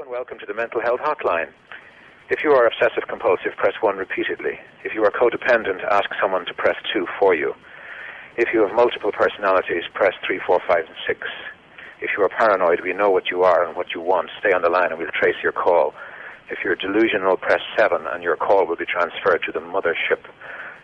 and welcome to the Mental Health Hotline. If you are obsessive-compulsive, press 1 repeatedly. If you are codependent, ask someone to press 2 for you. If you have multiple personalities, press 3, 4, 5, and 6. If you are paranoid, we know what you are and what you want. Stay on the line and we'll trace your call. If you're delusional, press 7 and your call will be transferred to the mothership.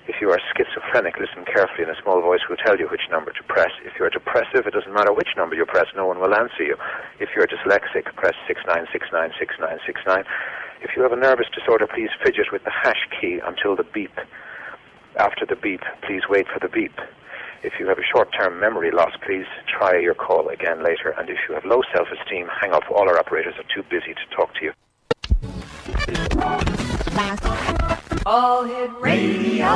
If you are schizophrenic, listen carefully and a small voice will tell you which number to press. If you're depressive, it doesn't matter which number you press, no one will answer you. If you're dyslexic, press 69696969. If you have a nervous disorder, please fidget with the hash key until the beep. After the beep, please wait for the beep. If you have a short-term memory loss, please try your call again later. And if you have low self-esteem, hang up. All our operators are too busy to talk to you. All Hit Radio.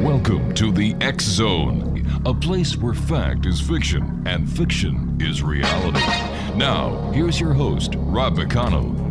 Welcome to the X Zone, a place where fact is fiction and fiction is reality. Now, here's your host, Rob McConnell.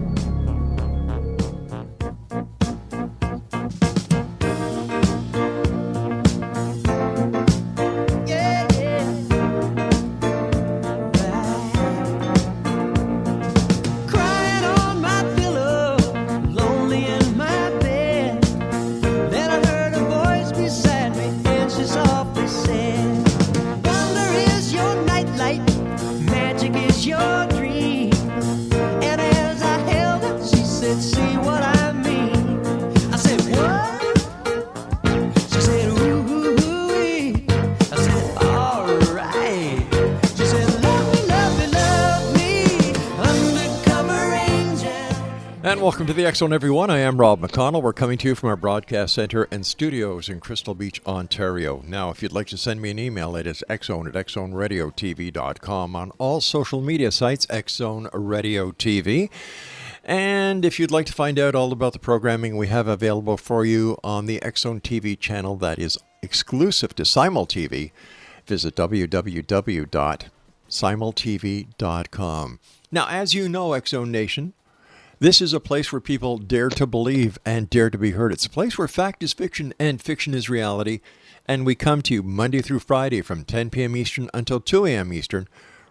Welcome to the X Zone, everyone. I am Rob McConnell. We're coming to you from our broadcast center and studios in Crystal Beach, Ontario. Now, if you'd like to send me an email, it is xzone@xzoneradiotv.com. On all social media sites, X-Zone Radio TV. And if you'd like to find out all about the programming we have available for you on the X-Zone TV channel that is exclusive to Simul TV, visit www.simultv.com. Now, as you know, X-Zone Nation, this is a place where people dare to believe and dare to be heard. It's a place where fact is fiction and fiction is reality. And we come to you Monday through Friday from 10 p.m. Eastern until 2 a.m. Eastern,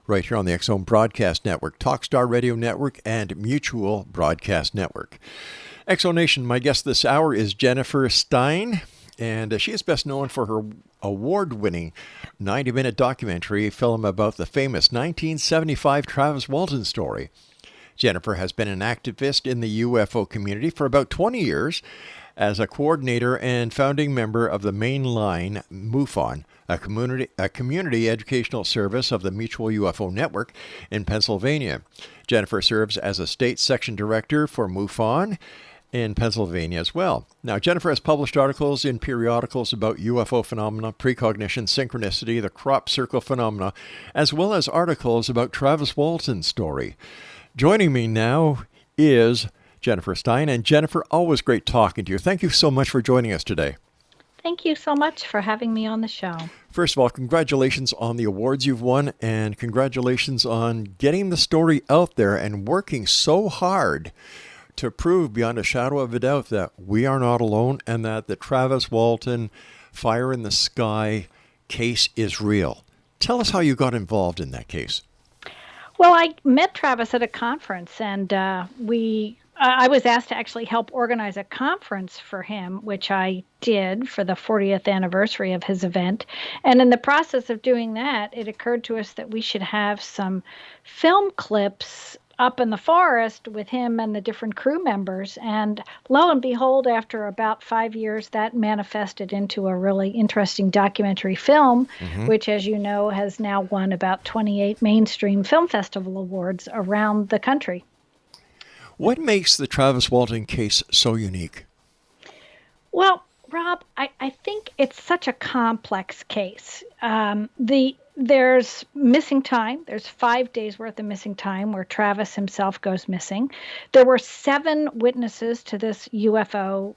right here on the X-Zone Broadcast Network, Talkstar Radio Network, and Mutual Broadcast Network. X-Zone Nation, my guest this hour is Jennifer Stein, and she is best known for her award-winning 90-minute documentary film about the famous 1975 Travis Walton story. Jennifer has been an activist in the UFO community for about 20 years as a coordinator and founding member of the Main Line MUFON, a community educational service of the Mutual UFO Network in Pennsylvania. Jennifer serves as a state section director for MUFON in Pennsylvania as well. Now, Jennifer has published articles in periodicals about UFO phenomena, precognition, synchronicity, the crop circle phenomena, as well as articles about Travis Walton's story. Joining me now is Jennifer Stein. And Jennifer, always great talking to you. Thank you so much for joining us today. Thank you so much for having me on the show. First of all, congratulations on the awards you've won, and congratulations on getting the story out there and working so hard to prove beyond a shadow of a doubt that we are not alone and that the Travis Walton fire in the sky case is real. Tell us how you got involved in that case. Well, I met Travis at a conference, and I was asked to actually help organize a conference for him, which I did for the 40th anniversary of his event. And in the process of doing that, it occurred to us that we should have some film clips up in the forest with him and the different crew members. And lo and behold, after about 5 years, that manifested into a really interesting documentary film, which, as you know, has now won about 28 mainstream film festival awards around the country. What makes the Travis Walton case so unique? Well, Rob, I think it's such a complex case. There's missing time. There's 5 days worth of missing time where Travis himself goes missing. There were 7 witnesses to this UFO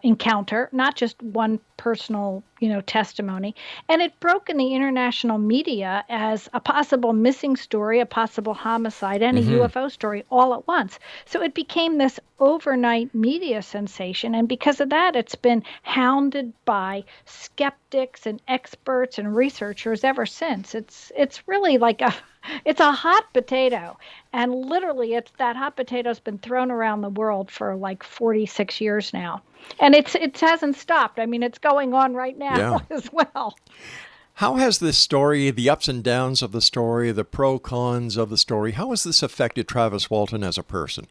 encounter, not just one personal, testimony. And it broke in the international media as a possible missing story, a possible homicide, and a UFO story all at once. So it became this overnight media sensation. And because of that, it's been hounded by skeptics and experts and researchers ever since. It's really like it's a hot potato. And literally, that hot potato's been thrown around the world for like 46 years now. And it hasn't stopped. I mean, it's going on right now as well. How has this story, the ups and downs of the story, the pro-cons of the story, how has this affected Travis Walton as a person?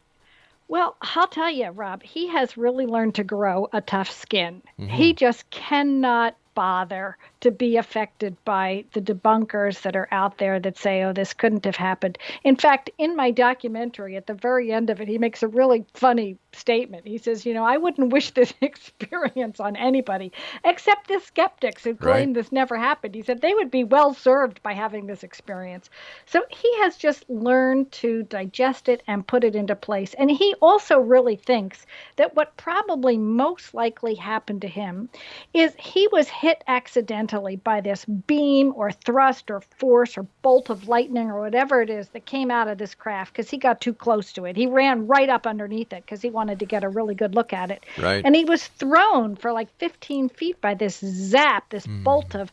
Well, I'll tell you, Rob, he has really learned to grow a tough skin. He just cannot bother to be affected by the debunkers that are out there that say, oh, this couldn't have happened. In fact, in my documentary, at the very end of it, he makes a really funny statement. He says, I wouldn't wish this experience on anybody except the skeptics who claim this never happened. He said they would be well served by having this experience. So he has just learned to digest it and put it into place. And he also really thinks that what probably most likely happened to him is he was hit accidentally by this beam or thrust or force or bolt of lightning or whatever it is that came out of this craft because he got too close to it. He ran right up underneath it because he wanted to get a really good look at it. Right. And he was thrown for like 15 feet by this zap, this bolt of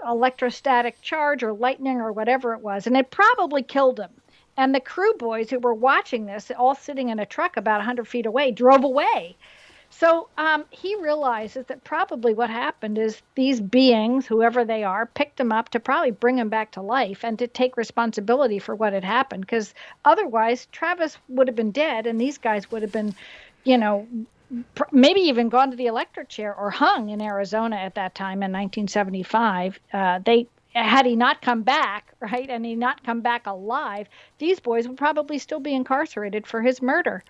electrostatic charge or lightning or whatever it was. And it probably killed him. And the crew boys who were watching this, all sitting in a truck about 100 feet away, drove away. So he realizes that probably what happened is these beings, whoever they are, picked him up to probably bring him back to life and to take responsibility for what had happened. Because otherwise, Travis would have been dead and these guys would have been, maybe even gone to the electric chair or hung in Arizona at that time in 1975. Had he not come back, right, and he not come back alive, these boys would probably still be incarcerated for his murder.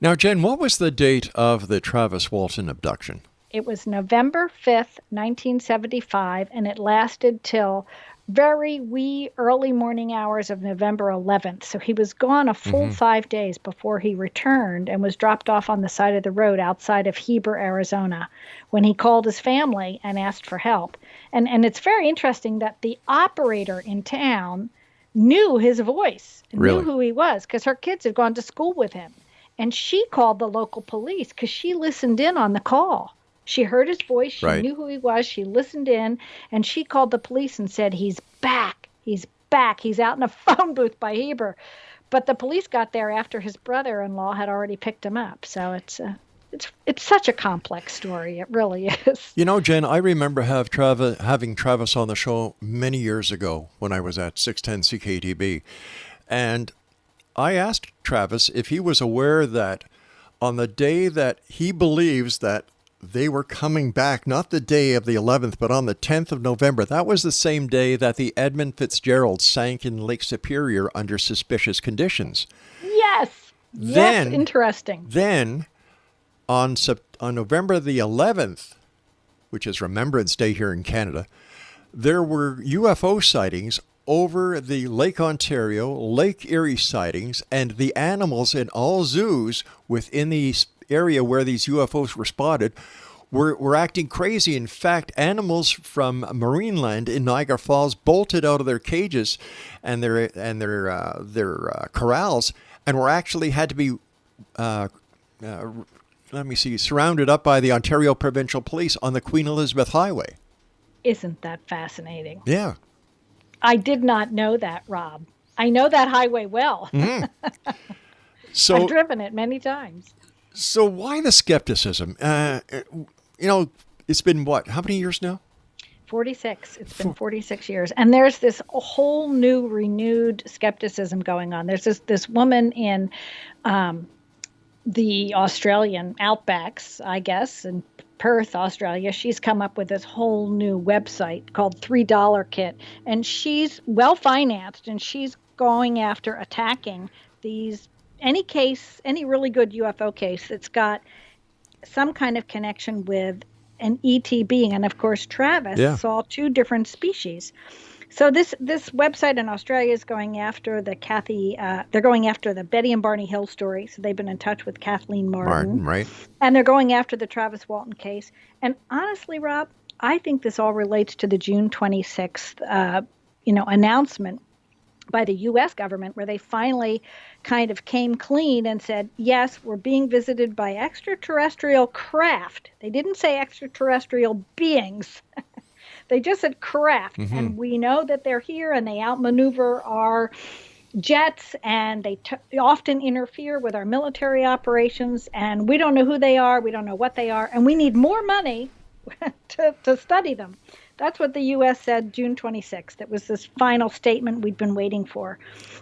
Now, Jen, what was the date of the Travis Walton abduction? It was November 5th, 1975, and it lasted till very wee early morning hours of November 11th. So he was gone a full 5 days before he returned and was dropped off on the side of the road outside of Heber, Arizona, when he called his family and asked for help. And it's very interesting that the operator in town knew his voice, knew who he was, because her kids had gone to school with him. And she called the local police because she listened in on the call. She heard his voice. She knew who he was. She listened in, and she called the police and said, he's back. He's back. He's out in a phone booth by Heber. But the police got there after his brother-in-law had already picked him up. So it's such a complex story. It really is. Jen, I remember having Travis on the show many years ago when I was at 610 CKTB. And I asked Travis if he was aware that on the day that he believes that they were coming back, not the day of the 11th, but on the 10th of November, that was the same day that the Edmund Fitzgerald sank in Lake Superior under suspicious conditions. Yes. Yes, interesting. Then, on November the 11th, which is Remembrance Day here in Canada, there were UFO sightings over the Lake Ontario, Lake Erie sightings, and the animals in all zoos within the area where these UFOs were spotted were acting crazy. In fact, animals from Marineland in Niagara Falls bolted out of their cages and their corrals, and were actually had to be surrounded up by the Ontario Provincial Police on the Queen Elizabeth Highway. Isn't that fascinating? Yeah. I did not know that, Rob. I know that highway well. So I've driven it many times. So why the skepticism? It's been what? How many years now? 46. It's been 46 years. And there's this whole new renewed skepticism going on. There's this woman in the Australian outbacks, I guess, in Perth, Australia. She's come up with this whole new website called $3 Kit. And she's well-financed, and she's going after attacking any really good UFO case that's got some kind of connection with an ET being. And of course, Travis saw two different species. So this website in Australia is going after they're going after the Betty and Barney Hill story. So they've been in touch with Kathleen Martin. Right. And they're going after the Travis Walton case. And honestly, Rob, I think this all relates to the June 26th, announcement by the U.S. government, where they finally kind of came clean and said, yes, we're being visited by extraterrestrial craft. They didn't say extraterrestrial beings. They just said craft. Mm-hmm. And we know that they're here and they outmaneuver our jets, and they often interfere with our military operations. And we don't know who they are. We don't know what they are. And we need more money to study them. That's what the U.S. said June 26th. It was this final statement we'd been waiting for.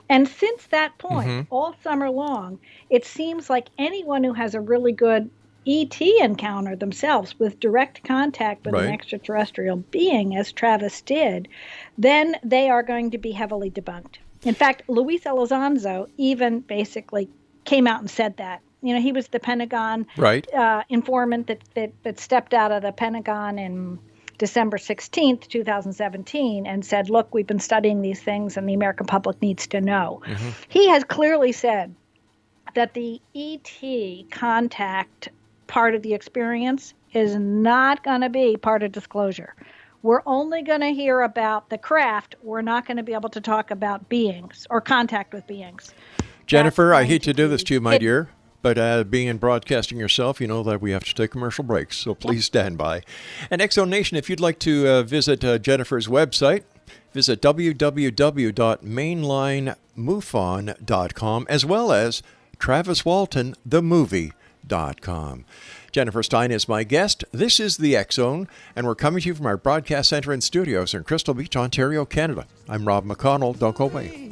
And since that point, all summer long, it seems like anyone who has a really good ET encounter themselves with direct contact with an extraterrestrial being, as Travis did, then they are going to be heavily debunked. In fact, Luis Elizondo even basically came out and said that. He was the Pentagon informant that stepped out of the Pentagon in December 16th, 2017, and said, look, we've been studying these things and the American public needs to know. Mm-hmm. He has clearly said that the ET contact part of the experience is not going to be part of disclosure. We're only going to hear about the craft. We're not going to be able to talk about beings or contact with beings. Jennifer, I hate to do this to you, my dear. But being in broadcasting yourself, you know that we have to take commercial breaks, so please stand by. And X Zone Nation, if you'd like to visit Jennifer's website, visit www.mainlinemufon.com, as well as traviswaltonthemovie.com. Jennifer Stein is my guest. This is the X Zone, and we're coming to you from our broadcast center and studios in Crystal Beach, Ontario, Canada. I'm Rob McConnell. Don't go away.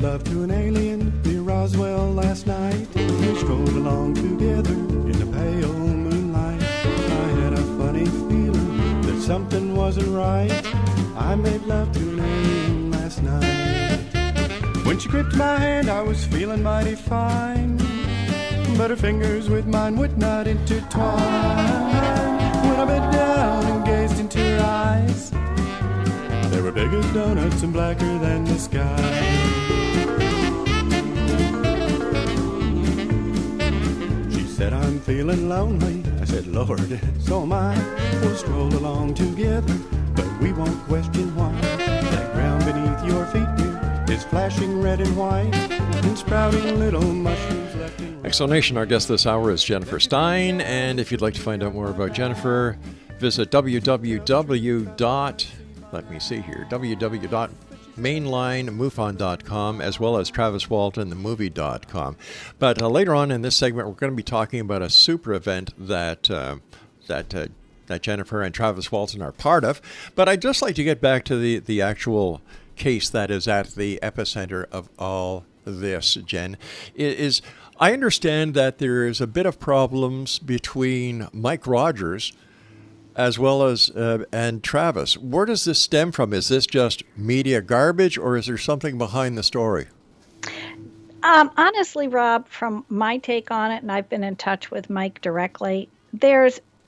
Love to an alien near Roswell last night. We strolled along together in the pale moonlight. I had a funny feeling that something wasn't right. I made love to an alien last night. When she gripped my hand, I was feeling mighty fine, but her fingers with mine would not intertwine. When I bent down and gazed into her eyes, they were big as donuts and blacker than the sky. Said I'm feeling lonely. I said, Lord, so am I. We'll stroll along together, but we won't question why. That ground beneath your feet, dear, is flashing red and white and sprouting little mushrooms left and right. Explanation, our guest this hour is Jennifer Stein, and if you'd like to find out more about Jennifer, visit www.mainlinemufon.com, as well as traviswaltonthemovie.com. But later on in this segment, we're going to be talking about a super event that Jennifer and Travis Walton are part of. But I'd just like to get back to the actual case that is at the epicenter of all this, Jen. I understand that there is a bit of problems between Mike Rogers as well as and Travis. Where does this stem from? Is this just media garbage, or is there something behind the story? Honestly, Rob, from my take on it, and I've been in touch with Mike directly,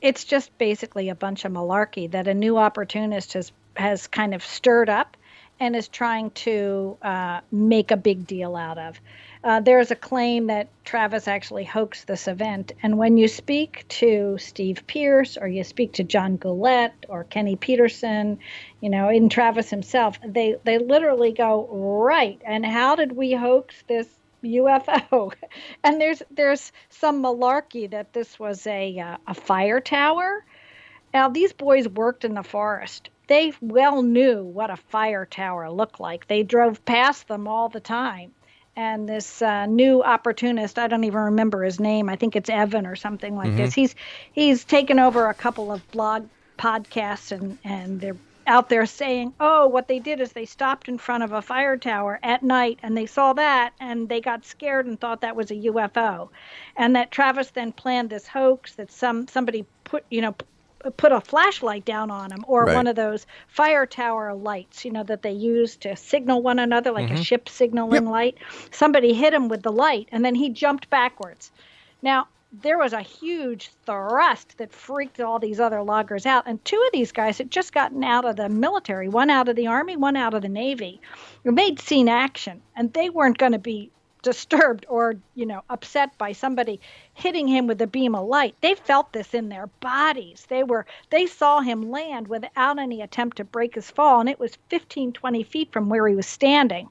it's just basically a bunch of malarkey that a new opportunist has kind of stirred up and is trying to make a big deal out of. There's a claim that Travis actually hoaxed this event. And when you speak to Steve Pierce or you speak to John Goulet or Kenny Peterson, even Travis himself, they literally go, right, and how did we hoax this UFO? And there's some malarkey that this was a fire tower. Now, these boys worked in the forest. They well knew what a fire tower looked like. They drove past them all the time. And this new opportunist, I don't even remember his name. I think it's Evan or something like this. He's taken over a couple of blog podcasts, and they're out there saying, oh, what they did is they stopped in front of a fire tower at night and they saw that and they got scared and thought that was a UFO. And that Travis then planned this hoax that somebody put a flashlight down on him, or Right. one of those fire tower lights, that they use to signal one another, like a ship signaling light. Somebody hit him with the light and then he jumped backwards. Now, there was a huge thrust that freaked all these other loggers out. And two of these guys had just gotten out of the military, one out of the Army, one out of the Navy. They'd seen action, and they weren't going to be disturbed or, upset by somebody hitting him with a beam of light. They felt this in their bodies. They saw him land without any attempt to break his fall, and it was 15, 20 feet from where he was standing.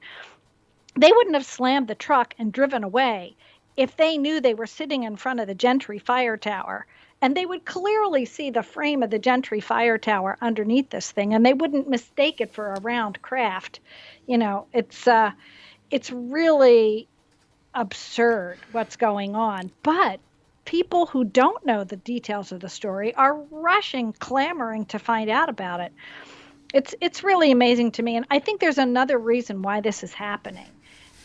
They wouldn't have slammed the truck and driven away if they knew they were sitting in front of the Gentry Fire Tower, and they would clearly see the frame of the Gentry Fire Tower underneath this thing, and they wouldn't mistake it for a round craft. It's really absurd what's going on. But people who don't know the details of the story are rushing, clamoring to find out about it. It's really amazing to me, and I think there's another reason why this is happening.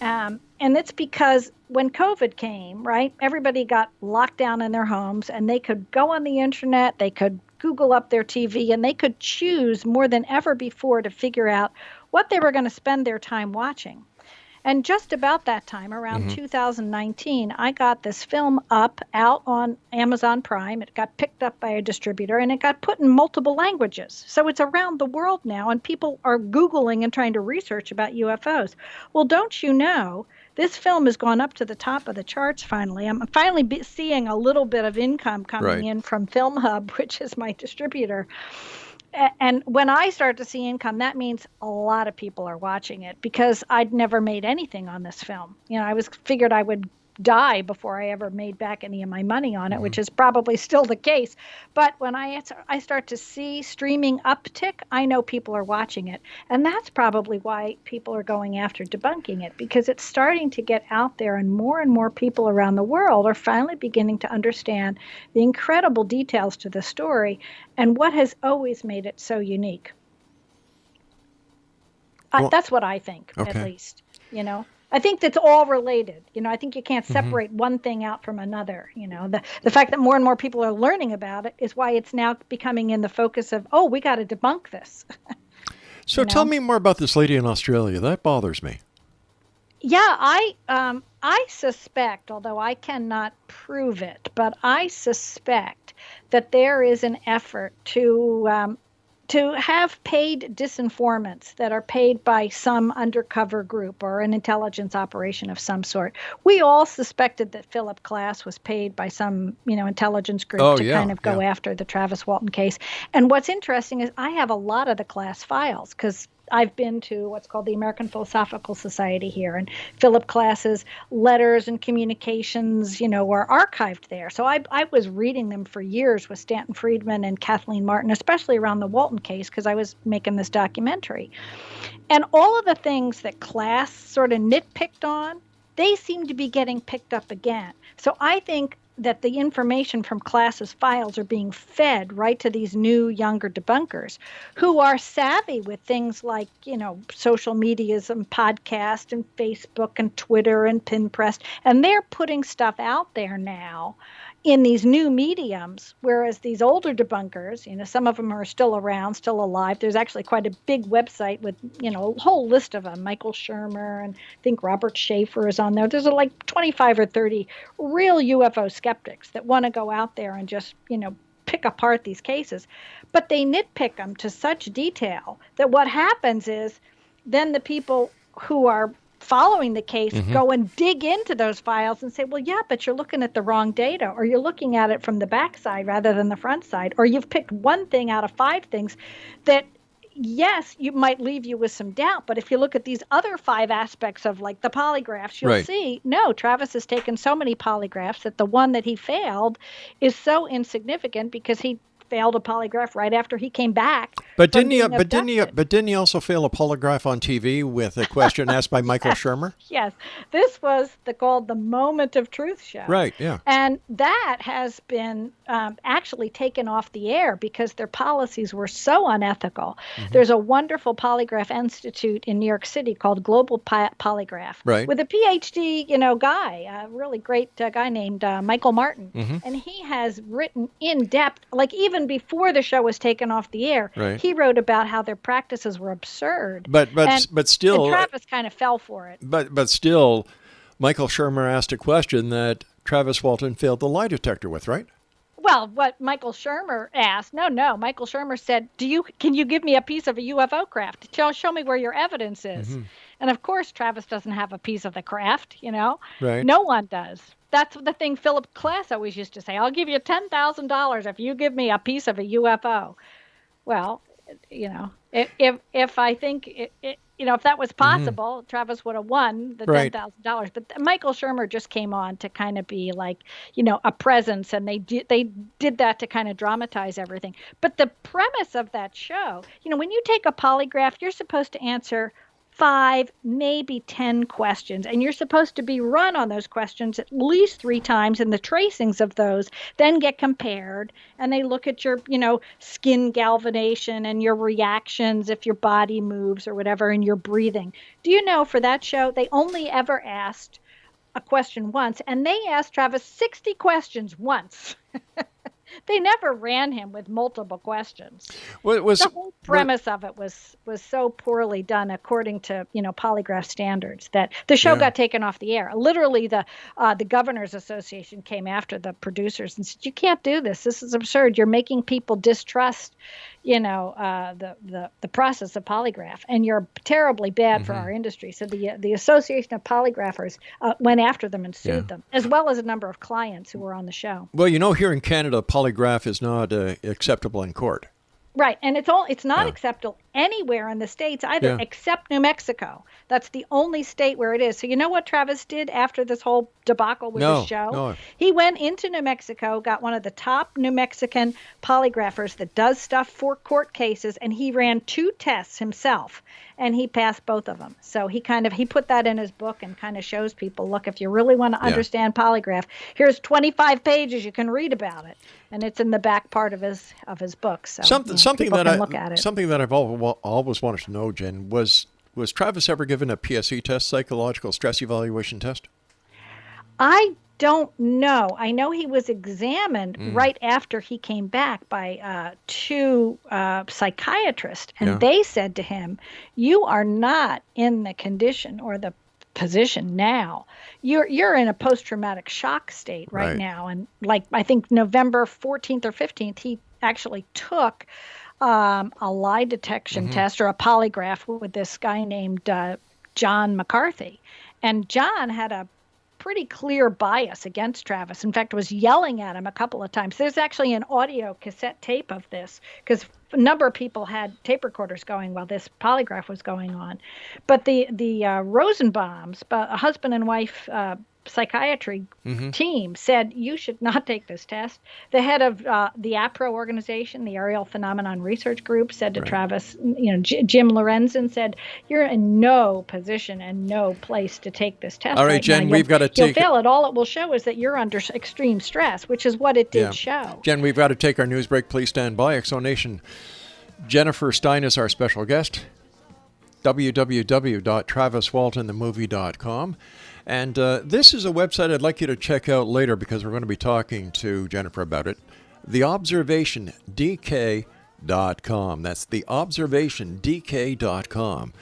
And it's because when COVID came, right, everybody got locked down in their homes and they could go on the internet, they could Google up their TV, and they could choose more than ever before to figure out what they were going to spend their time watching. And just about that time, around 2019, I got this film out on Amazon Prime. It got picked up by a distributor, and it got put in multiple languages. So it's around the world now, and people are Googling and trying to research about UFOs. Well, don't you know, this film has gone up to the top of the charts finally. I'm finally seeing a little bit of income coming in from Film Hub, which is my distributor. And when I start to see income, that means a lot of people are watching it, because I'd never made anything on this film. I figured I would die before I ever made back any of my money on it, which is probably still the case. But when I start to see streaming uptick, I know people are watching it. And that's probably why people are going after debunking it, because it's starting to get out there, and more people around the world are finally beginning to understand the incredible details to the story and what has always made it so unique. That's what I think, at least, I think that's all related. I think you can't separate one thing out from another. The fact that more and more people are learning about it is why it's now becoming in the focus of, we got to debunk this. So tell me more about this lady in Australia. That bothers me. Yeah, I suspect, although I cannot prove it, but I suspect that there is an effort to have paid disinformants that are paid by some undercover group or an intelligence operation of some sort. We all suspected that Philip Klass was paid by some, intelligence group to kind of go after the Travis Walton case. And what's interesting is I have a lot of the Klass files, because I've been to what's called the American Philosophical Society here, and Philip Klass's letters and communications, were archived there. So I was reading them for years with Stanton Friedman and Kathleen Martin, especially around the Walton case, because I was making this documentary. And all of the things that Klass sort of nitpicked on, they seem to be getting picked up again. So I think that the information from Klass's files are being fed right to these new, younger debunkers who are savvy with things like, social medias and podcast and Facebook and Twitter and Pinterest. And they're putting stuff out there now in these new mediums, whereas these older debunkers, some of them are still around, still alive. There's actually quite a big website with, a whole list of them. Michael Shermer, and I think Robert Schaefer is on there. There's like 25 or 30 real UFO skeptics that want to go out there and just, pick apart these cases. But they nitpick them to such detail that what happens is then the people who are following the case go and dig into those files and say, well, yeah, but you're looking at the wrong data, or you're looking at it from the backside rather than the front side, or you've picked one thing out of 5 things that, yes, you might leave you with some doubt, but if you look at these other 5 aspects of like the polygraphs, you'll see, no, Travis has taken so many polygraphs that the one that he failed is so insignificant because he failed a polygraph right after he came back. But from didn't he? being abducted. But didn't he also fail a polygraph on TV with a question asked by Michael Shermer? Yes, this was called the Moment of Truth show. Right. Yeah. And that has been actually taken off the air because their policies were so unethical. Mm-hmm. There's a wonderful polygraph institute in New York City called Global Polygraph, Right. with a PhD, guy, a really great guy named Michael Martin, Mm-hmm. and he has written in depth, like even before the show was taken off the air. Right. He wrote about how their practices were absurd. But still, and Travis kind of fell for it. But still, Michael Shermer asked a question that Travis Walton failed the lie detector with, right? Well, what Michael Shermer asked, Michael Shermer said, can you give me a piece of a UFO craft? Show me where your evidence is. Mm-hmm. And of course, Travis doesn't have a piece of the craft, Right. No one does. That's the thing Philip Klass always used to say, I'll give you $10,000 if you give me a piece of a UFO. Well, if I think if that was possible, Travis would have won the Right. $10,000. But Michael Shermer just came on to kind of be like, a presence, and they did that to kind of dramatize everything. But the premise of that show, when you take a polygraph, you're supposed to answer 5, maybe 10 questions, and you're supposed to be run on those questions at least 3 times, and the tracings of those then get compared, and they look at your, skin galvanization and your reactions if your body moves or whatever, and your breathing. Do you know, for that show, they only ever asked a question once, and they asked Travis 60 questions once. They never ran him with multiple questions. The whole premise of it was so poorly done according to polygraph standards that the show got taken off the air. Literally, the Governors Association came after the producers and said, "You can't do this. This is absurd. You're making people distrust, the process of polygraph, and you're terribly bad for our industry." So the Association of Polygraphers went after them and sued them, as well as a number of clients who were on the show. Well, here in Canada, polygraph is not acceptable in court. Right, and it's not acceptable anywhere in the States either, except New Mexico. That's the only state where it is. So you know what Travis did after this whole debacle with the show? No. He went into New Mexico, got one of the top New Mexican polygraphers that does stuff for court cases, and he ran 2 tests himself, and he passed both of them. So he put that in his book and kind of shows people, look, if you really want to understand polygraph, here's 25 pages you can read about it, and it's in the back part of his book. So something that I've always wanted to know, Jen, was Travis ever given a PSE test, psychological stress evaluation test? I don't know. I know he was examined right after he came back by 2 psychiatrists, and they said to him, "You are not in the condition or the position now. You're in a post-traumatic shock state right now." And I think November 14th or 15th, he actually took a lie detection test or a polygraph with this guy named John McCarthy. And John had a pretty clear bias against Travis. In fact, was yelling at him a couple of times. There's actually an audio cassette tape of this because a number of people had tape recorders going while this polygraph was going on. But the Rosenbaums, a husband and wife psychiatry team, said you should not take this test. The head of the APRO organization, the Aerial Phenomenon Research Group, said to Travis, Jim Lorenzen said, "You're in no position and no place to take this test." All right, Jen, we've got to take. You'll fail it. All it will show is that you're under extreme stress, which is what it did show. Jen, we've got to take our news break. Please stand by. Exonation. Jennifer Stein is our special guest. www.traviswaltonthemovie.com. And this is a website I'd like you to check out later because we're going to be talking to Jennifer about it. TheObservationDK.com. That's TheObservationDK.com.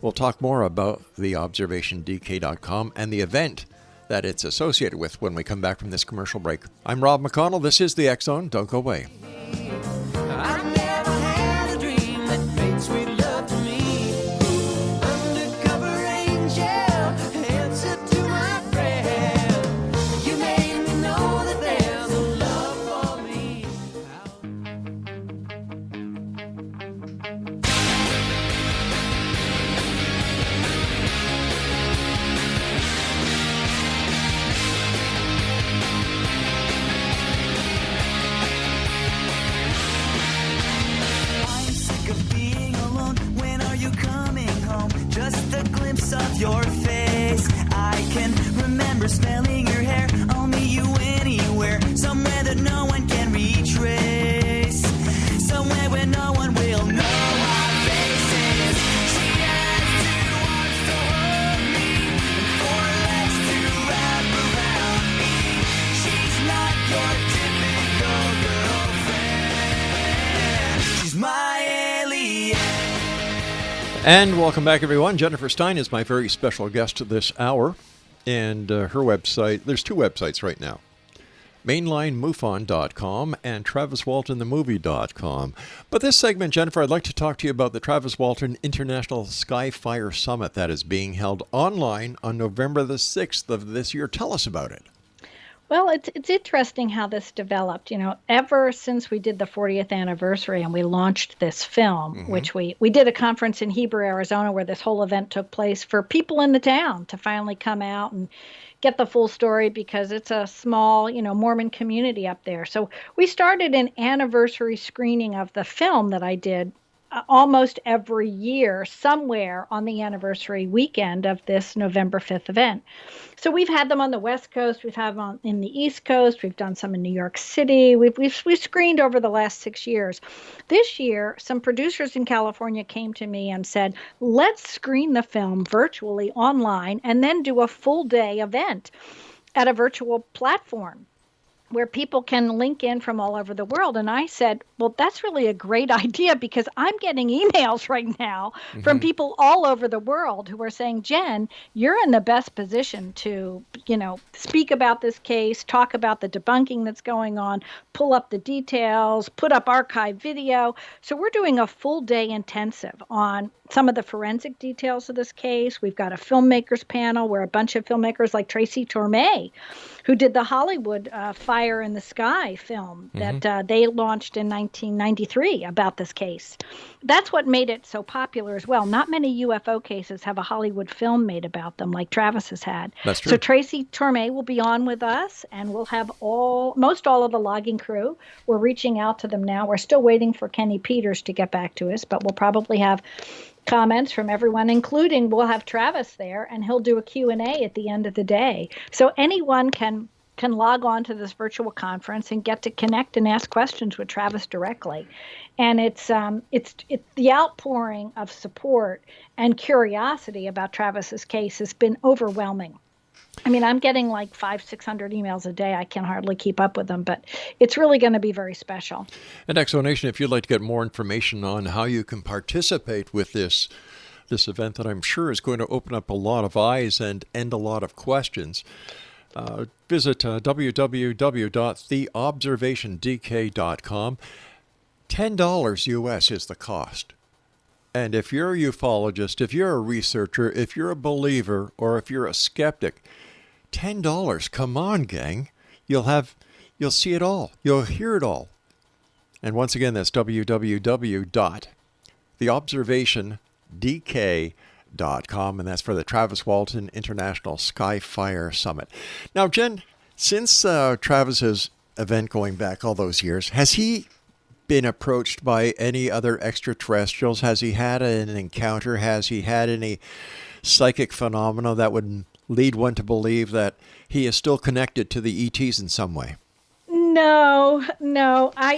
We'll talk more about TheObservationDK.com and the event that it's associated with when we come back from this commercial break. I'm Rob McConnell. This is the X Zone. Don't go away. glimpse of your face. I can remember smelling your hair. I'll meet you anywhere, somewhere that no one can retrace, somewhere where no one will know our faces. She has 2 arms to hold me and 4 legs to wrap around me. She's not your typical girlfriend. She's my alien. And welcome back, everyone. Jennifer Stein is my very special guest this hour. And her website, there's 2 websites right now. MainLineMUFON.com and TravisWaltonTheMovie.com. But this segment, Jennifer, I'd like to talk to you about the Travis Walton International Skyfire Summit that is being held online on November the 6th of this year. Tell us about it. Well, it's interesting how this developed. You know, ever since we did the 40th anniversary and we launched this film, which we did a conference in Heber, Arizona, where this whole event took place for people in the town to finally come out and get the full story, because it's a small, Mormon community up there. So we started an anniversary screening of the film that I did almost every year, somewhere on the anniversary weekend of this November 5th event. So we've had them on the West Coast, we've had them in the East Coast, we've done some in New York City, we've screened over the last 6 years. This year, some producers in California came to me and said, let's screen the film virtually online and then do a full day event at a virtual platform where people can link in from all over the world. And I said, well, that's really a great idea, because I'm getting emails right now from people all over the world who are saying, Jen, you're in the best position to, speak about this case, talk about the debunking that's going on, pull up the details, put up archive video. So we're doing a full day intensive on some of the forensic details of this case. We've got a filmmakers panel where a bunch of filmmakers like Tracy Torme, who did the Hollywood Fire in the Sky film that they launched in 1993 about this case. That's what made it so popular as well. Not many UFO cases have a Hollywood film made about them like Travis has had. That's true. So Tracy Torme will be on with us, and we'll have most all of the logging crew. We're reaching out to them now. We're still waiting for Kenny Peters to get back to us, but we'll probably have comments from everyone, including we'll have Travis there, and he'll do a Q&A at the end of the day. So anyone can log on to this virtual conference and get to connect and ask questions with Travis directly. And it's the outpouring of support and curiosity about Travis's case has been overwhelming. I mean, I'm getting like 500-600 emails a day. I can hardly keep up with them, but it's really going to be very special. And Exonation, if you'd like to get more information on how you can participate with this event that I'm sure is going to open up a lot of eyes and end a lot of questions, visit www.theobservationdk.com. $10 US is the cost. And if you're a ufologist, if you're a researcher, if you're a believer, or if you're a skeptic, $10, come on, gang. You'll see it all. You'll hear it all. And once again, that's www.theobservationdk.com, and that's for the Travis Walton International Skyfire Summit. Now, Jen, since Travis's event going back all those years, has he been approached by any other extraterrestrials? Has he had an encounter? Has he had any psychic phenomena that would lead one to believe that he is still connected to the ETs in some way? No.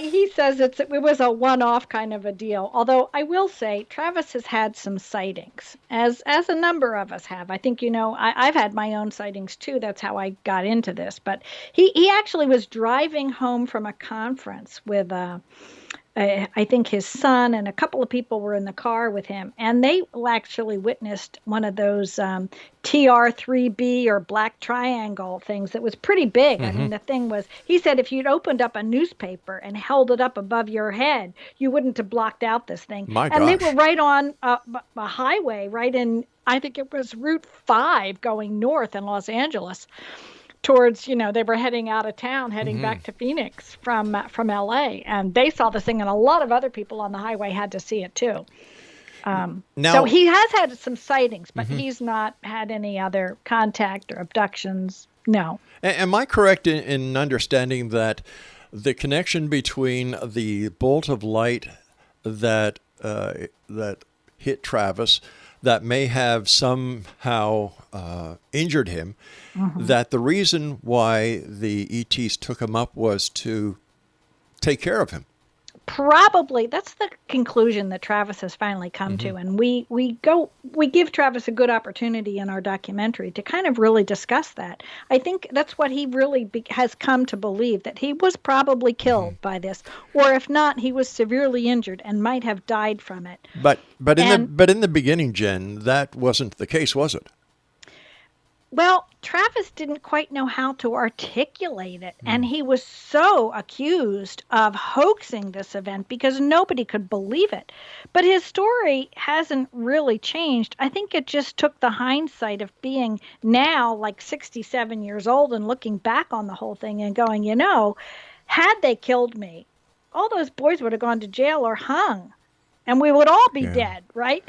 He says it was a one-off kind of a deal. Although I will say Travis has had some sightings, as a number of us have. I think, I've had my own sightings too. That's how I got into this. But he actually was driving home from a conference with I think his son and a couple of people were in the car with him, and they actually witnessed one of those TR3B or black triangle things that was pretty big. I mean, the thing was, he said if you'd opened up a newspaper and held it up above your head, you wouldn't have blocked out this thing. My gosh. And they were right on a highway, right in, I think it was Route 5 going north in Los Angeles. Towards, they were heading out of town, heading back to Phoenix from LA, and they saw this thing, and a lot of other people on the highway had to see it too. So he has had some sightings, but he's not had any other contact or abductions. No. Am I correct in understanding that the connection between the bolt of light that hit Travis that may have somehow injured him, that the reason why the ETs took him up was to take care of him. Probably that's the conclusion that Travis has finally come to, and we give Travis a good opportunity in our documentary to kind of really discuss that. I think that's what he really has come to believe, that he was probably killed by this, or if not, he was severely injured and might have died from it. But in the beginning, Jen, that wasn't the case, was it? Well, Travis didn't quite know how to articulate it, and he was so accused of hoaxing this event because nobody could believe it. But his story hasn't really changed. I think it just took the hindsight of being now like 67 years old and looking back on the whole thing and going, had they killed me, all those boys would have gone to jail or hung, and we would all be dead, right?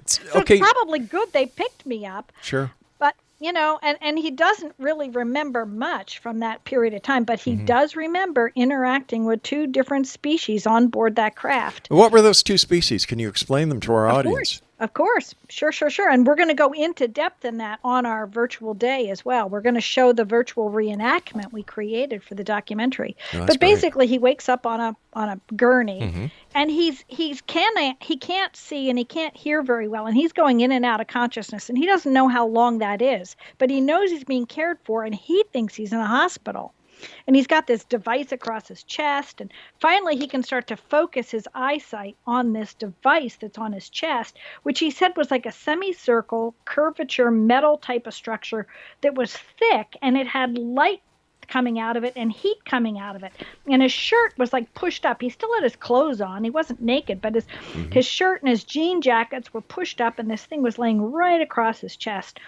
So it's probably good they picked me up. Sure. And he doesn't really remember much from that period of time, but he does remember interacting with two different species on board that craft. What were those two species? Can you explain them to our audience? Of course. Sure. And we're going to go into depth in that on our virtual day as well. We're going to show the virtual reenactment we created for the documentary. But basically, he wakes up on a gurney, and he can't see and he can't hear very well, and he's going in and out of consciousness, and he doesn't know how long that is, but he knows he's being cared for, and he thinks he's in a hospital. And he's got this device across his chest, and finally he can start to focus his eyesight on this device that's on his chest, which he said was like a semicircle curvature metal type of structure that was thick, and it had light coming out of it and heat coming out of it. And his shirt was like pushed up. He still had his clothes on. He wasn't naked, but his shirt and his jean jackets were pushed up, and this thing was laying right across his chest.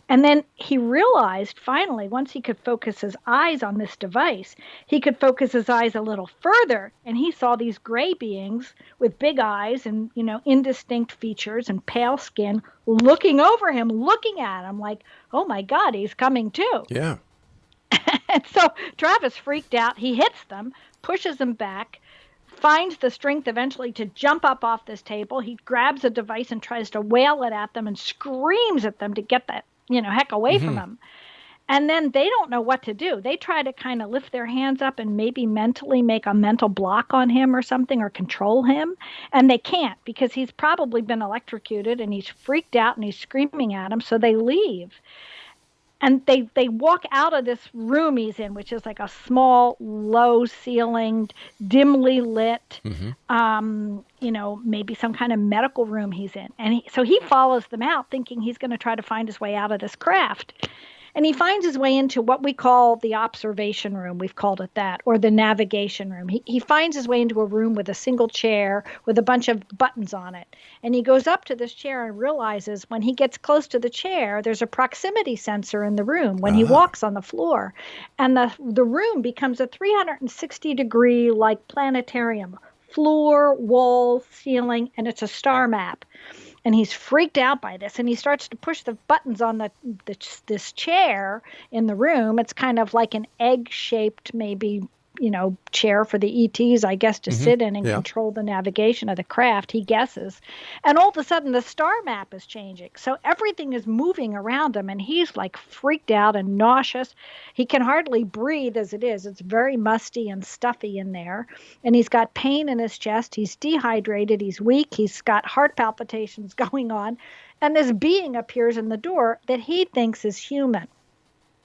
And then he realized finally, once he could focus his eyes on this device, he could focus his eyes a little further, and he saw these gray beings with big eyes and, indistinct features and pale skin looking over him, looking at him like, oh my God, he's coming too. Yeah. And so Travis freaked out. He hits them, pushes them back, finds the strength eventually to jump up off this table. He grabs a device and tries to wail it at them and screams at them to get that, heck away from him. And then they don't know what to do. They try to kind of lift their hands up and maybe mentally make a mental block on him or something, or control him. And they can't, because he's probably been electrocuted and he's freaked out and he's screaming at them. So they leave. And they walk out of this room he's in, which is like a small, low-ceilinged, dimly lit, maybe some kind of medical room he's in. And so he follows them out, thinking he's going to try to find his way out of this craft. And he finds his way into what we call the observation room. We've called it that, or the navigation room. He finds his way into a room with a single chair with a bunch of buttons on it. And he goes up to this chair and realizes when he gets close to the chair, there's a proximity sensor in the room when he walks on the floor. And the room becomes a 360-degree like planetarium, floor, wall, ceiling, and it's a star map. And he's freaked out by this, and he starts to push the buttons on this chair in the room. It's kind of like an egg-shaped, maybe, chair for the ETs, I guess, to sit in and control the navigation of the craft, he guesses. And all of a sudden, the star map is changing. So everything is moving around him, and he's like freaked out and nauseous. He can hardly breathe as it is. It's very musty and stuffy in there. And he's got pain in his chest. He's dehydrated. He's weak. He's got heart palpitations going on. And this being appears in the door that he thinks is human.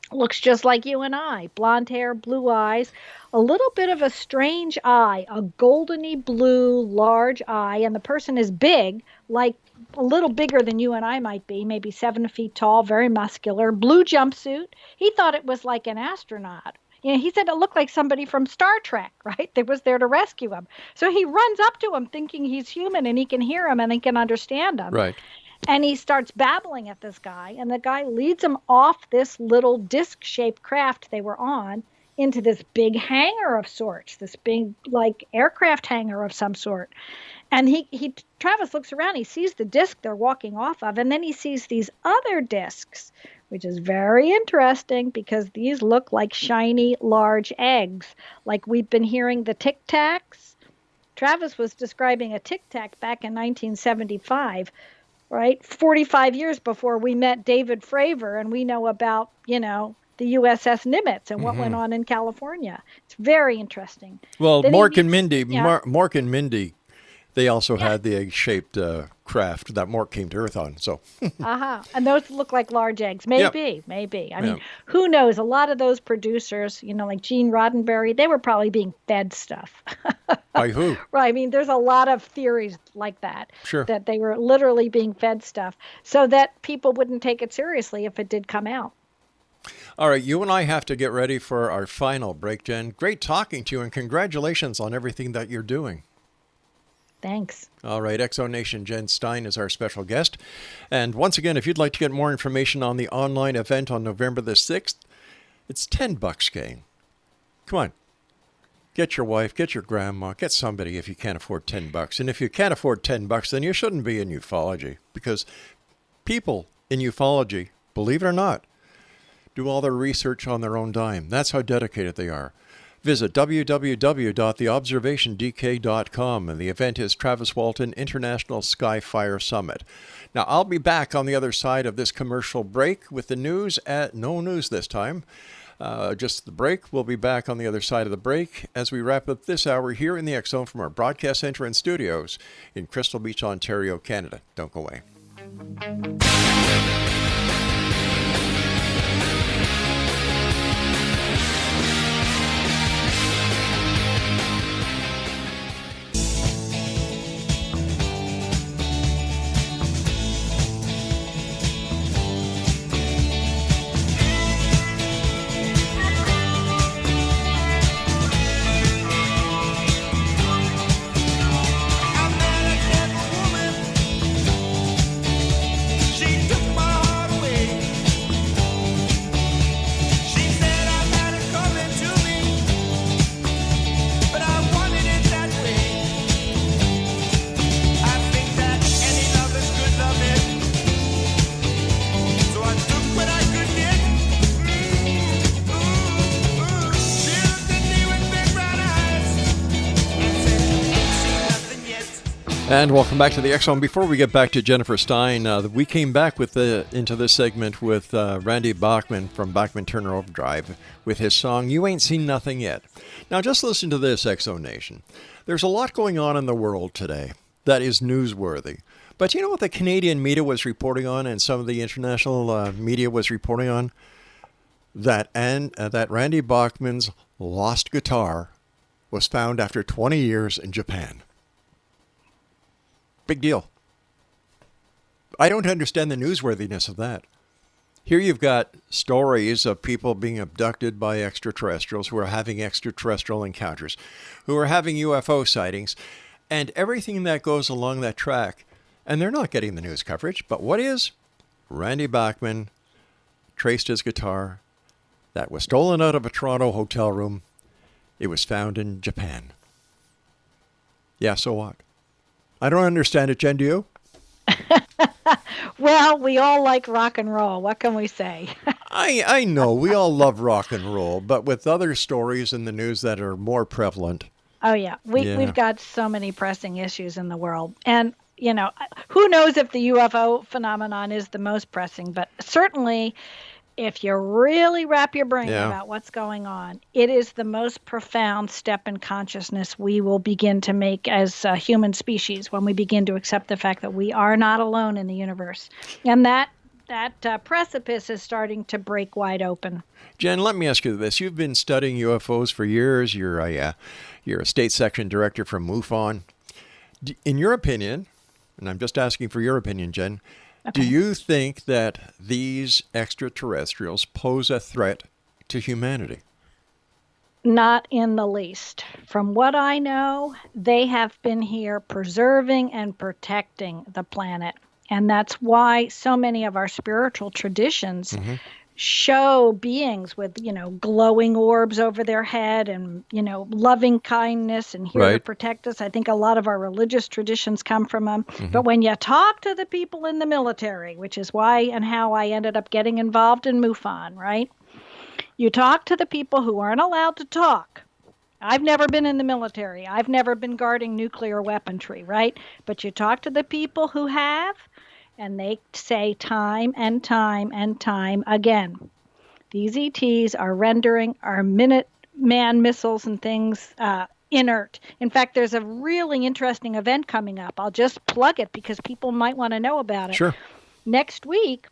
Looks just like you and I. Blonde hair, blue eyes, a little bit of a strange eye, a goldeny blue, large eye. And the person is big, like a little bigger than you and I might be, maybe 7 feet tall, very muscular, blue jumpsuit. He thought it was like an astronaut. He said it looked like somebody from Star Trek, right? That was there to rescue him. So he runs up to him thinking he's human and he can hear him and he can understand him. Right. And he starts babbling at this guy, and the guy leads him off this little disc-shaped craft they were on into this big hangar of sorts, this big, like, aircraft hangar of some sort. And Travis looks around, he sees the disc they're walking off of, and then he sees these other discs, which is very interesting because these look like shiny, large eggs. Like we've been hearing the Tic Tacs. Travis was describing a Tic Tac back in 1975, right? 45 years before we met David Fravor, and we know about, the USS Nimitz and what went on in California. It's very interesting. Well, Then Mork he and meets- Mindy, yeah. Mork and Mindy, they also had the egg-shaped craft that Mork came to Earth on. So, And those look like large eggs. Maybe. I mean, who knows? A lot of those producers, like Gene Roddenberry, they were probably being fed stuff. by who? Right. I mean, there's a lot of theories like that. Sure. That they were literally being fed stuff so that people wouldn't take it seriously if it did come out. All right, you and I have to get ready for our final break, Jen. Great talking to you, and congratulations on everything that you're doing. Thanks. All right, Exonation Jen Stein is our special guest. And once again, if you'd like to get more information on the online event on November the 6th, it's $10, gang. Come on. Get your wife, get your grandma, get somebody if you can't afford $10. And if you can't afford $10, then you shouldn't be in ufology, because people in ufology, believe it or not, do all their research on their own dime. That's how dedicated they are. Visit www.theobservationdk.com, and the event is Travis Walton International Skyfire Summit. Now, I'll be back on the other side of this commercial break with the news no news this time. Just the break. We'll be back on the other side of the break as we wrap up this hour here in the X Zone from our broadcast center and studios in Crystal Beach, Ontario, Canada. Don't go away. And welcome back to the X Zone. Before we get back to Jennifer Stein, we came back into this segment with Randy Bachman from Bachman Turner Overdrive with his song, You Ain't Seen Nothing Yet. Now just listen to this, X Zone Nation. There's a lot going on in the world today that is newsworthy. But you know what the Canadian media was reporting on and some of the international media was reporting on? That Randy Bachman's lost guitar was found after 20 years in Japan. Big deal. I don't understand the newsworthiness of that. Here you've got stories of people being abducted by extraterrestrials who are having extraterrestrial encounters, who are having UFO sightings, and everything that goes along that track. And they're not getting the news coverage. But what is? Randy Bachman traced his guitar that was stolen out of a Toronto hotel room. It was found in Japan. Yeah, so what? I don't understand it, Jen, do you? Well, we all like rock and roll. What can we say? I know. We all love rock and roll, but with other stories in the news that are more prevalent. Oh, yeah. We've got so many pressing issues in the world. And, who knows if the UFO phenomenon is the most pressing, but certainly if you really wrap your brain about what's going on, it is the most profound step in consciousness we will begin to make as a human species when we begin to accept the fact that we are not alone in the universe. And that precipice is starting to break wide open. Jen, let me ask you this. You've been studying UFOs for years. You're a state section director for MUFON. In your opinion, and I'm just asking for your opinion, Jen, okay. Do you think that these extraterrestrials pose a threat to humanity? Not in the least. From what I know, they have been here preserving and protecting the planet. And that's why so many of our spiritual traditions show beings with, glowing orbs over their head and, loving kindness and here to protect us. I think a lot of our religious traditions come from them. But when you talk to the people in the military, which is why and how I ended up getting involved in MUFON, right? You talk to the people who aren't allowed to talk I've never been in the military. I've never been guarding nuclear weaponry, right? But you talk to the people who have, and they say time and time and time again, these ETs are rendering our Minuteman missiles and things inert. In fact, there's a really interesting event coming up. I'll just plug it because people might want to know about it. Sure. Next week,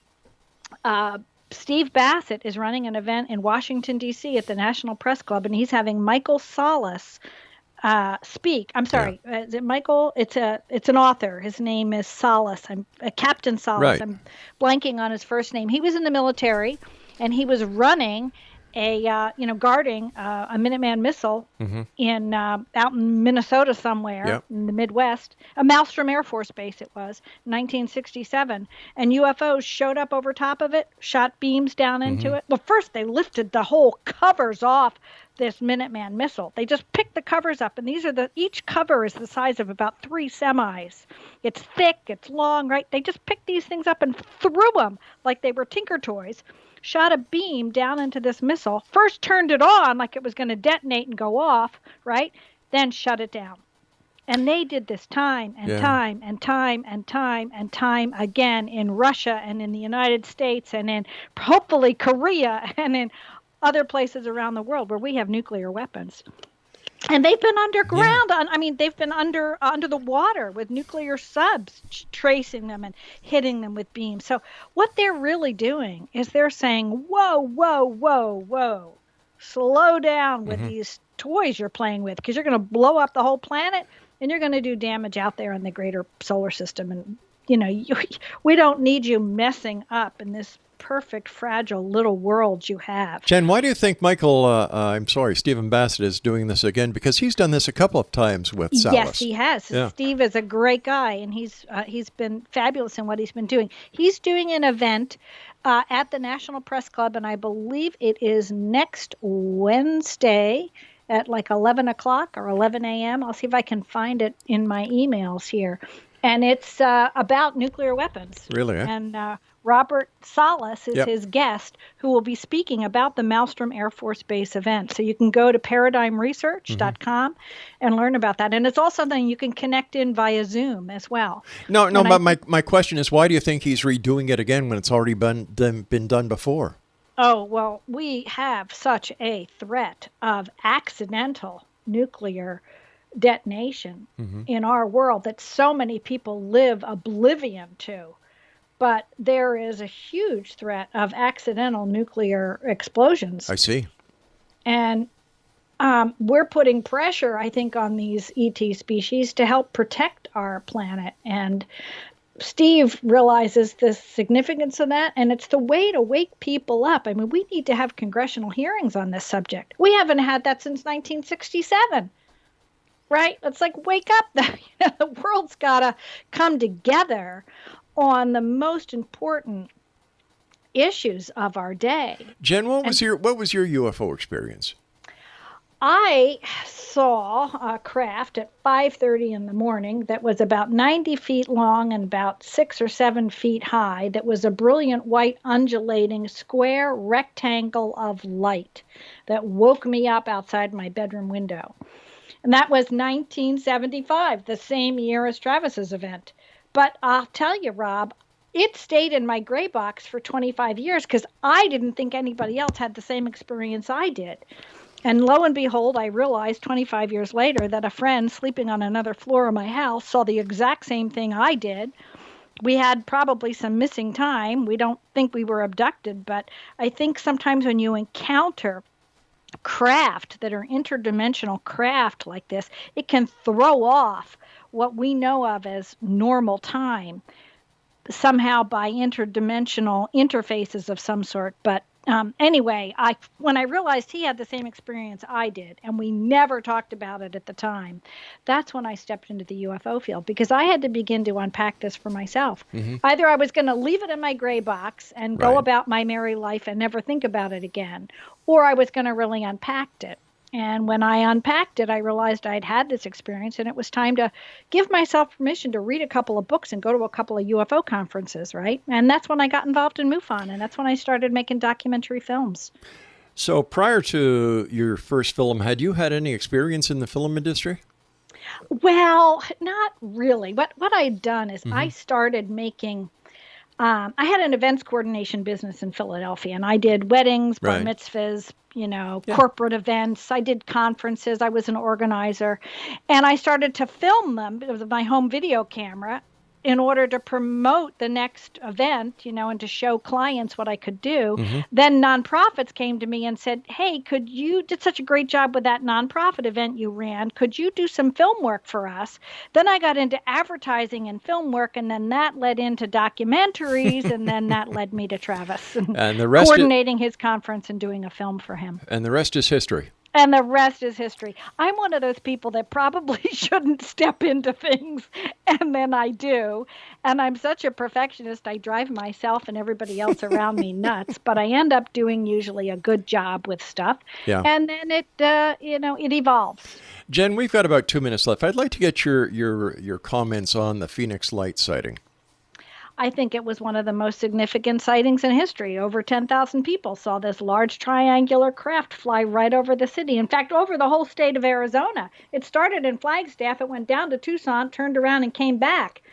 Steve Bassett is running an event in Washington, D.C. at the National Press Club, and he's having Michael Salas speak. I'm sorry, is it Michael? It's an author. His name is Salas. I'm Captain Salas. Right. I'm blanking on his first name. He was in the military, and he was running guarding a Minuteman missile in out in Minnesota somewhere in the Midwest, a Malmstrom Air Force Base it was, 1967, and UFOs showed up over top of it, shot beams down into it. Well, first they lifted the whole covers off this Minuteman missile. They just picked the covers up, and each cover is the size of about 3 semis. It's thick, it's long, right? They just picked these things up and threw them like they were Tinker Toys. Shot a beam down into this missile, first turned it on like it was going to detonate and go off, right? Then shut it down. And they did this time and time and time and time and time again in Russia and in the United States and in hopefully Korea and in other places around the world where we have nuclear weapons. And they've been underground. They've been under the water with nuclear subs tracing them and hitting them with beams. So what they're really doing is they're saying, whoa, whoa, whoa, whoa, slow down with these toys you're playing with, because you're going to blow up the whole planet and you're going to do damage out there in the greater solar system. And, we don't need you messing up in this perfect, fragile little world you have. Jen, why do you think Stephen Bassett is doing this again? Because he's done this a couple of times with Salas. Yes, he has. Yeah. Steve is a great guy, and he's been fabulous in what he's been doing. He's doing an event at the National Press Club, and I believe it is next Wednesday at like 11 o'clock or 11 a.m. I'll see if I can find it in my emails here. And it's about nuclear weapons. Really, eh? And Robert Salas is his guest, who will be speaking about the Malmstrom Air Force Base event. So you can go to paradigmresearch.com and learn about that. And it's also something you can connect in via Zoom as well. But my question is, why do you think he's redoing it again when it's already been done before? Oh, well, we have such a threat of accidental nuclear detonation in our world that so many people live oblivion to. But there is a huge threat of accidental nuclear explosions. I see. And we're putting pressure, I think, on these ET species to help protect our planet. And Steve realizes the significance of that, and it's the way to wake people up. I mean, we need to have congressional hearings on this subject. We haven't had that since 1967. Right? It's like, wake up. The world's got to come together on the most important issues of our day. Jen, what was your UFO experience? I saw a craft at 5:30 in the morning that was about 90 feet long and about 6 or 7 feet high. That was a brilliant white undulating square rectangle of light that woke me up outside my bedroom window. And that was 1975, the same year as Travis's event. But I'll tell you, Rob, it stayed in my gray box for 25 years because I didn't think anybody else had the same experience I did. And lo and behold, I realized 25 years later that a friend sleeping on another floor of my house saw the exact same thing I did. We had probably some missing time. We don't think we were abducted, but I think sometimes when you encounter craft that are interdimensional craft like this, it can throw off what we know of as normal time somehow by interdimensional interfaces of some sort. But anyway, when I realized he had the same experience I did, and we never talked about it at the time, that's when I stepped into the UFO field, because I had to begin to unpack this for myself. Either I was going to leave it in my gray box and go about my merry life and never think about it again, or I was going to really unpack it. And when I unpacked it, I realized I'd had this experience, and it was time to give myself permission to read a couple of books and go to a couple of UFO conferences, right? And that's when I got involved in MUFON, and that's when I started making documentary films. So prior to your first film, had you had any experience in the film industry? Well, not really. What I'd done is I started making. I had an events coordination business in Philadelphia, and I did weddings, bar Right. mitzvahs, corporate events. I did conferences. I was an organizer, and I started to film them with my home video camera in order to promote the next event, and to show clients what I could do. Then nonprofits came to me and said, hey, you did such a great job with that nonprofit event you ran. Could you do some film work for us? Then I got into advertising and film work, and then that led into documentaries, and then that led me to Travis And the rest coordinating his conference and doing a film for him. And the rest is history. And the rest is history. I'm one of those people that probably shouldn't step into things, and then I do. And I'm such a perfectionist, I drive myself and everybody else around me nuts, but I end up doing usually a good job with stuff. Yeah. And then it evolves. Jen, we've got about 2 minutes left. I'd like to get your comments on the Phoenix Light sighting. I think it was one of the most significant sightings in history. Over 10,000 people saw this large triangular craft fly right over the city. In fact, over the whole state of Arizona. It started in Flagstaff, it went down to Tucson, turned around and came back.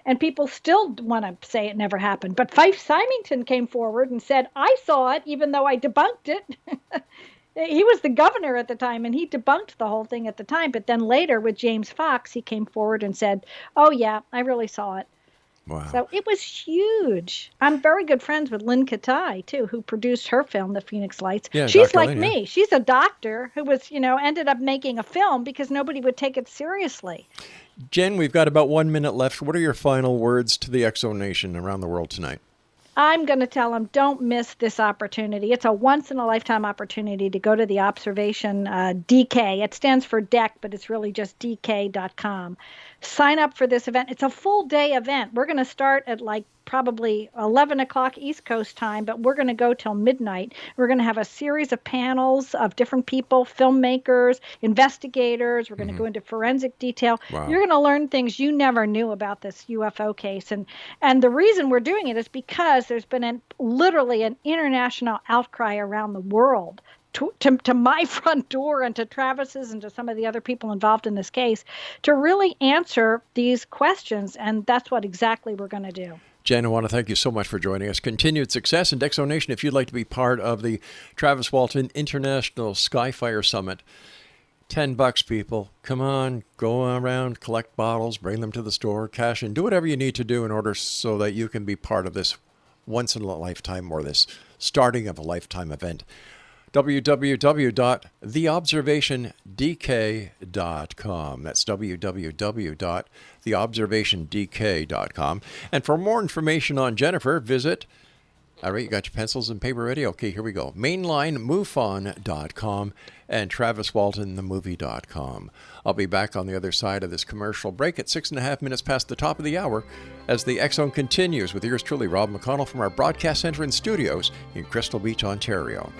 And people still want to say it never happened. But Fife Symington came forward and said, I saw it, even though I debunked it. He was the governor at the time, and he debunked the whole thing at the time. But then later, with James Fox, he came forward and said, oh, yeah, I really saw it. Wow. So it was huge. I'm very good friends with Lynn Katai, too, who produced her film, The Phoenix Lights. Yeah, She's Dr. like Lynn, me. She's a doctor who was, ended up making a film because nobody would take it seriously. Jen, we've got about 1 minute left. What are your final words to the Exo Nation around the world tonight? I'm going to tell them, don't miss this opportunity. It's a once-in-a-lifetime opportunity to go to the observation DK. It stands for DEC, but it's really just DK.com. Sign up for this event. It's a full-day event. We're going to start at probably 11 o'clock East Coast time, but we're going to go till midnight. We're going to have a series of panels of different people, filmmakers, investigators. We're going to go into forensic detail. Wow. You're going to learn things you never knew about this UFO case. And the reason we're doing it is because there's been literally an international outcry around the world to my front door and to Travis's and to some of the other people involved in this case to really answer these questions. And that's what exactly we're going to do. Jen, I want to thank you so much for joining us. Continued success. And Exo Nation, if you'd like to be part of the Travis Walton International Skyfire Summit, $10, people. Come on, go around, collect bottles, bring them to the store, cash in, do whatever you need to do in order so that you can be part of this once-in-a-lifetime or this starting of a lifetime event. www.theobservationdk.com. That's www.theobservationdk.com. And for more information on Jennifer, visit, all right, you got your pencils and paper ready? Okay, here we go. Main Line MUFON.com and TravisWaltonTheMovie.com. I'll be back on the other side of this commercial break at 6.5 minutes past the top of the hour as the X-Zone continues with yours truly, Rob McConnell, from our broadcast center and studios in Crystal Beach, Ontario.